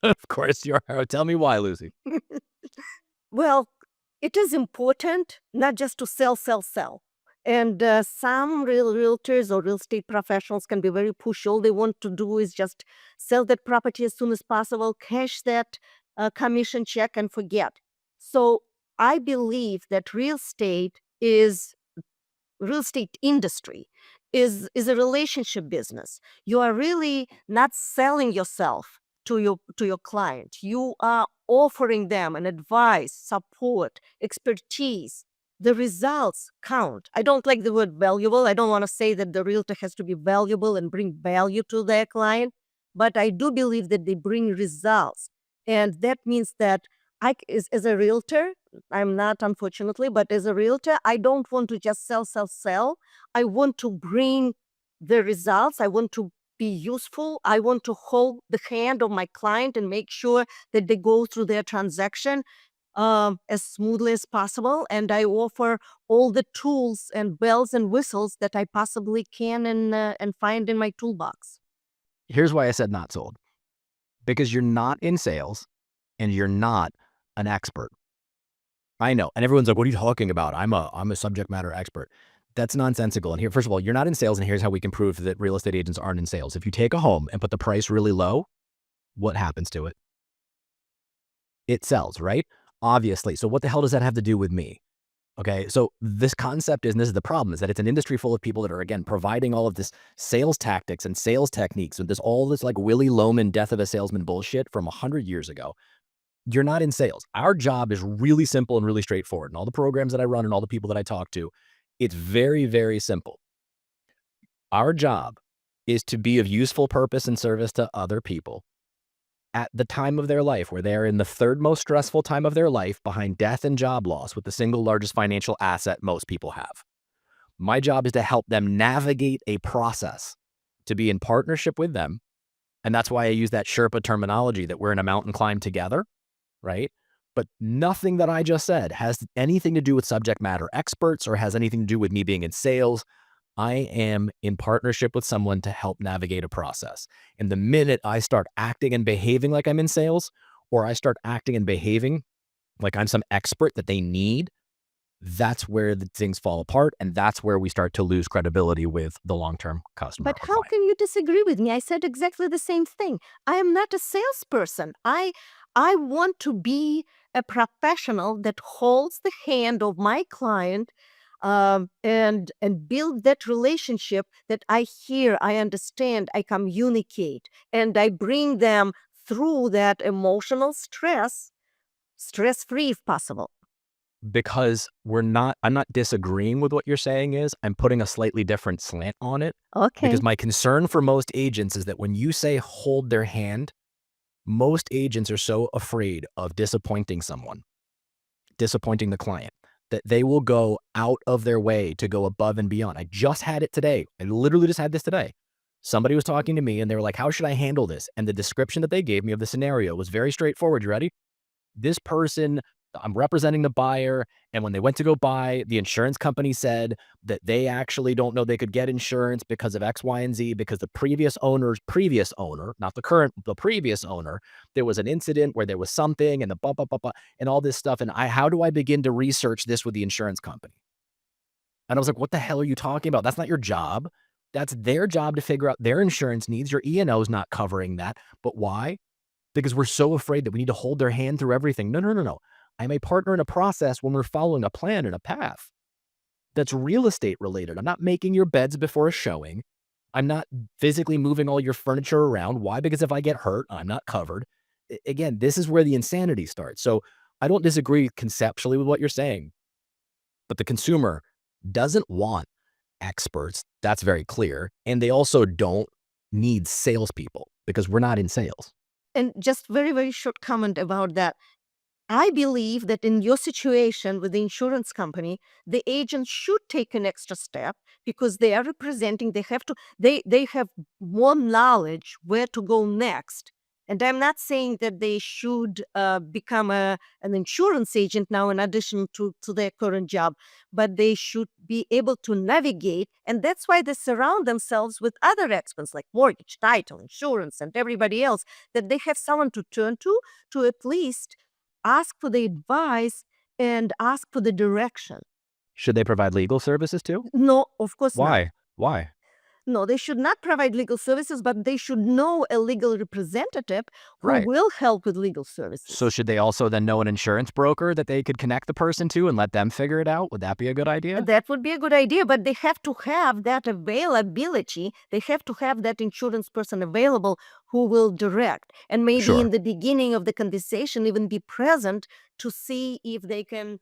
Of course you are. Tell me why, Lucy. Well, it is important not just to sell, sell, sell. And some realtors or real estate professionals can be very pushy. All they want to do is just sell that property as soon as possible, cash that commission check, and forget. So I believe that real estate industry is a relationship business. You are really not selling yourself to your client. You are offering them an advice, support, expertise. The results count. I don't like the word valuable. I don't want to say that the realtor has to be valuable and bring value to their client, but I do believe that they bring results. And that means that as a realtor, I'm not, unfortunately, but as a realtor, I don't want to just sell, sell, sell. I want to bring the results. I want to be useful. I want to hold the hand of my client and make sure that they go through their transaction as smoothly as possible. And I offer all the tools and bells and whistles that I possibly can and find in my toolbox. Here's why I said not sold. Because you're not in sales and you're not an expert. I know. And everyone's like, what are you talking about? I'm a subject matter expert. That's nonsensical. And here, first of all, you're not in sales, and here's how we can prove that real estate agents aren't in sales. If you take a home and put the price really low, what happens to it? It sells, right? Obviously. So what the hell does that have to do with me? Okay. So this concept is, and this is the problem, is that it's an industry full of people that are, again, providing all of this sales tactics and sales techniques and all this like Willy Loman death of a salesman bullshit from 100 years ago. You're not in sales. Our job is really simple and really straightforward. And all the programs that I run and all the people that I talk to, it's very, very simple. Our job is to be of useful purpose and service to other people at the time of their life where they are in the third most stressful time of their life behind death and job loss with the single largest financial asset most people have. My job is to help them navigate a process, to be in partnership with them. And that's why I use that Sherpa terminology that we're in a mountain climb together, right? But nothing that I just said has anything to do with subject matter experts or has anything to do with me being in sales. I am in partnership with someone to help navigate a process. And the minute I start acting and behaving like I'm in sales, or I start acting and behaving like I'm some expert that they need, that's where the things fall apart. And that's where we start to lose credibility with the long-term customer But or how client. can you disagree with me? I said exactly the same thing. I am not a salesperson. I want to be a professional that holds the hand of my client and build that relationship that I hear, I understand, I communicate, and I bring them through that emotional stress free if possible. Because I'm not disagreeing with what you're saying is, I'm putting a slightly different slant on it. Because Okay. my concern for most agents is that when you say hold their hand, most agents are so afraid of disappointing someone, disappointing the client, that they will go out of their way to go above and beyond. I just had it today. I literally just had this today. Somebody was talking to me and they were like, how should I handle this? And the description that they gave me of the scenario was very straightforward. You ready? This person, I'm representing the buyer. And when they went to go buy, the insurance company said that they actually don't know they could get insurance because of X, Y, and Z, because the previous owner, not the current, the previous owner, there was an incident where there was something and the blah, blah, blah, blah, and all this stuff. And how do I begin to research this with the insurance company? And I was like, what the hell are you talking about? That's not your job. That's their job to figure out their insurance needs. Your E&O is not covering that. But why? Because we're so afraid that we need to hold their hand through everything. No, no, no, no. I'm a partner in a process when we're following a plan and a path that's real estate related. I'm not making your beds before a showing. I'm not physically moving all your furniture around. Why? Because if I get hurt, I'm not covered. Again, this is where the insanity starts. So I don't disagree conceptually with what you're saying, but the consumer doesn't want experts. That's very clear. And they also don't need salespeople because we're not in sales. And just very, very short comment about that. I believe that in your situation with the insurance company, the agent should take an extra step because they are representing, they have more knowledge where to go next. And I'm not saying that they should become an insurance agent now in addition to their current job, but they should be able to navigate. And that's why they surround themselves with other experts like mortgage, title, insurance, and everybody else, that they have someone to turn to at least ask for the advice and ask for the direction. Should they provide legal services too? No, of course not. Why? Why? No, they should not provide legal services, but they should know a legal representative who Right. will help with legal So services. should they also then know an insurance broker that they could connect the person to and let them figure it out? Would that be a good idea? That would be a good idea, but they have to have that availability. They have to have that insurance person available who will direct. And maybe in Sure. the beginning of the conversation, even be present to see if they can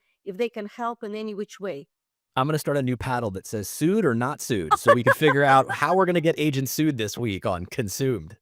help in any which way. I'm going to start a new paddle that says sued or not sued so we can figure out how we're going to get agents sued this week on Consumed.